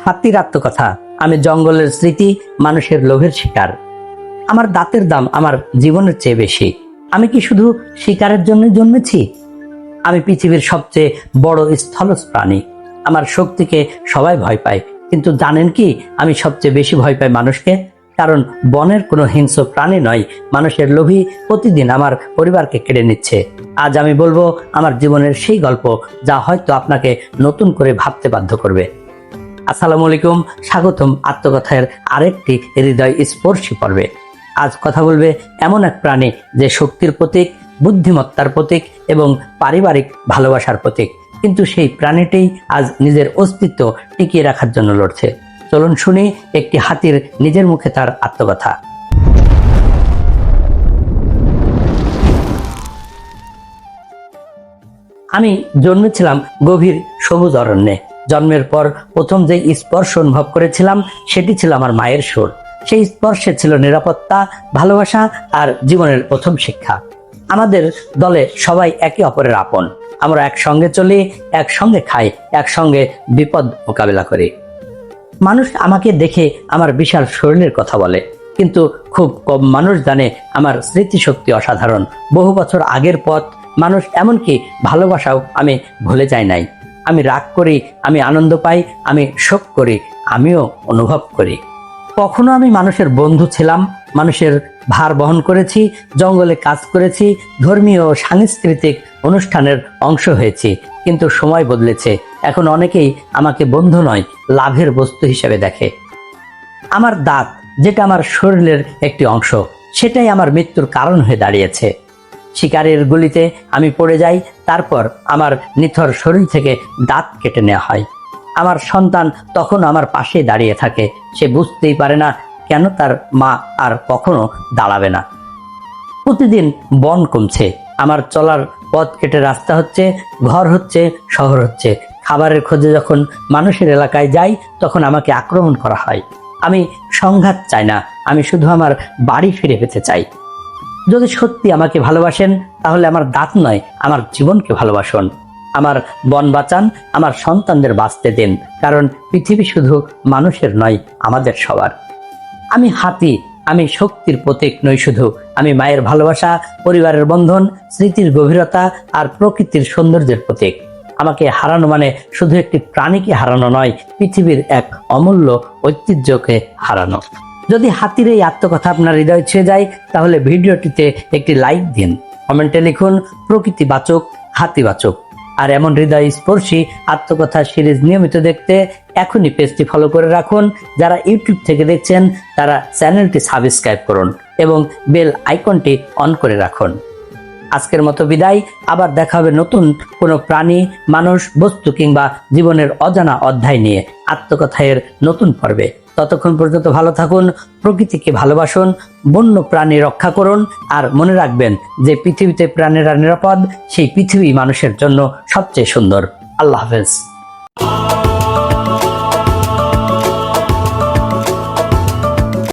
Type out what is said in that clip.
হাতির আত্মকথা। আমি জঙ্গলের স্মৃতি, মানুষের লোভের শিকার। আমার দাঁতের দাম আমার জীবনের চেয়ে বেশি। আমি কি শুধু শিকারের জন্য জন্মেছি? আমি পৃথিবীর সবচেয়ে বড় স্থলজ প্রাণী। আমার শক্তিকে সবাই ভয় পায়, কিন্তু জানেন কি, আমি সবচেয়ে বেশি ভয় পাই মানুষকে। কারণ বনের কোনো হিংস্র প্রাণী নয়, মানুষের লোভী প্রতিদিন আমার পরিবারকে কেড়ে নিচ্ছে। আজ আমি বলবো আমার জীবনের সেই গল্প, যা হয়তো আপনাকে নতুন করে ভাবতে বাধ্য করবে। আসসালামু আলাইকুম, স্বাগতম আত্মকথার আরেকটি হৃদয় স্পর্শী পর্বে। আজ কথা বলবে এমন এক প্রাণী যে শক্তির প্রতীক, বুদ্ধিমত্তার প্রতীক এবং পারিবারিক ভালোবাসার প্রতীক, কিন্তু সেই প্রাণীটিই আজ নিজের অস্তিত্ব টিকিয়ে রাখার জন্য লড়ছে। চলুন শুনি একটি হাতির নিজের মুখে তার আত্মকথা। আমি জন্মেছিলাম গভীর সবুজ অরণ্যে। জন্মের পর প্রথম যে স্পর্শ অনুভব করেছিলাম সেটি ছিল আমার মায়ের সুর। সেই স্পর্শে ছিল নিরাপত্তা, ভালোবাসা আর জীবনের প্রথম শিক্ষা। আমাদের দলে সবাই একে অপরের আপন। আমরা একসঙ্গে চলি, একসঙ্গে খাই, একসঙ্গে বিপদ মোকাবেলা করি। মানুষ আমাকে দেখে আমার বিশাল শরীরের কথা বলে, কিন্তু খুব কম মানুষ জানে আমার স্মৃতিশক্তি অসাধারণ। বহু বছর আগের পথ, মানুষ, এমনকি ভালোবাসাও আমি ভুলে যাই নাই। আমি রাগ করি, আমি আনন্দ পাই, আমি শোক করি, আমিও অনুভব করি। কখনো আমি মানুষের বন্ধু ছিলাম, মানুষের ভার বহন করেছি, জঙ্গলে কাজ করেছি, ধর্মীয় ও সাংস্কৃতিক অনুষ্ঠানের অংশ হয়েছি। কিন্তু সময় বদলেছে, এখন অনেকেই আমাকে বন্ধু নয়, লাভের বস্তু হিসেবে দেখে। আমার দাঁত, যেটা আমার শরীরের একটি অংশ, সেটাই আমার মৃত্যুর কারণ হয়ে দাঁড়িয়েছে। শিকারের গুলিতে আমি পড়ে যাই, তারপর আমার নিথর শরীর থেকে দাঁত কেটে নেওয়া হয়। আমার সন্তান তখন আমার পাশেই দাঁড়িয়ে থাকে। সে বুঝতেই পারে না কেন তার মা আর কখনো দাঁড়াবে না। প্রতিদিন বন কমছে, আমার চলার পথ কেটে রাস্তা হচ্ছে, ঘর হচ্ছে, শহর হচ্ছে। খাবারের খোঁজে যখন মানুষের এলাকায় যাই, তখন আমাকে আক্রমণ করা হয়। আমি সংঘাত চাই না, আমি শুধু আমার বাড়ি ফিরে পেতে চাই। যদি সত্যি আমাকে ভালোবাসেন, তাহলে আমার দাঁত নয়, আমার জীবনকে ভালোবাসুন। আমার বন বাঁচান, আমার সন্তানদের বাঁচতে দিন, কারণ পৃথিবী শুধু মানুষের নয়, আমাদের সবার। আমি হাতি, আমি শক্তির প্রতীক নই শুধু, আমি মায়ের ভালোবাসা, পরিবারের বন্ধন, স্মৃতির গভীরতা আর প্রকৃতির সৌন্দর্যের প্রতীক। আমাকে হারানো মানে শুধু একটি প্রাণীকে হারানো নয়, পৃথিবীর এক অমূল্য ঐতিহ্যকে হারানো। যদি হাতির এই আত্মকথা আপনার হৃদয় ছুঁয়ে যায়, তাহলে ভিডিওটিতে একটি লাইক দিন, কমেন্টে লিখুন প্রকৃতি বাঁচুক, হাতি বাঁচুক। আর এমন হৃদয় স্পর্শী আত্মকথা সিরিজ নিয়মিত দেখতে এখনই পেজটি ফলো করে রাখুন। যারা ইউটিউব থেকে দেখছেন, তারা চ্যানেলটি সাবস্ক্রাইব করুন এবং বেল আইকনটি অন করে রাখুন। আজকের মতো বিদায়, আবার দেখা হবে নতুন কোনো প্রাণী, মানুষ, বস্তু কিংবা জীবনের অজানা অধ্যায় নিয়ে আত্মকথায়ের নতুন পর্বে। ততক্ষণ পর্যন্ত ভালো থাকুন, প্রকৃতিকে ভালোবাসুন, বন্য প্রাণী রক্ষা করুন, আর মনে রাখবেন যে পৃথিবীতে প্রাণীরা নিরাপদ, সেই পৃথিবী মানুষের জন্য সবচেয়ে সুন্দর। আল্লাহ হাফেজ।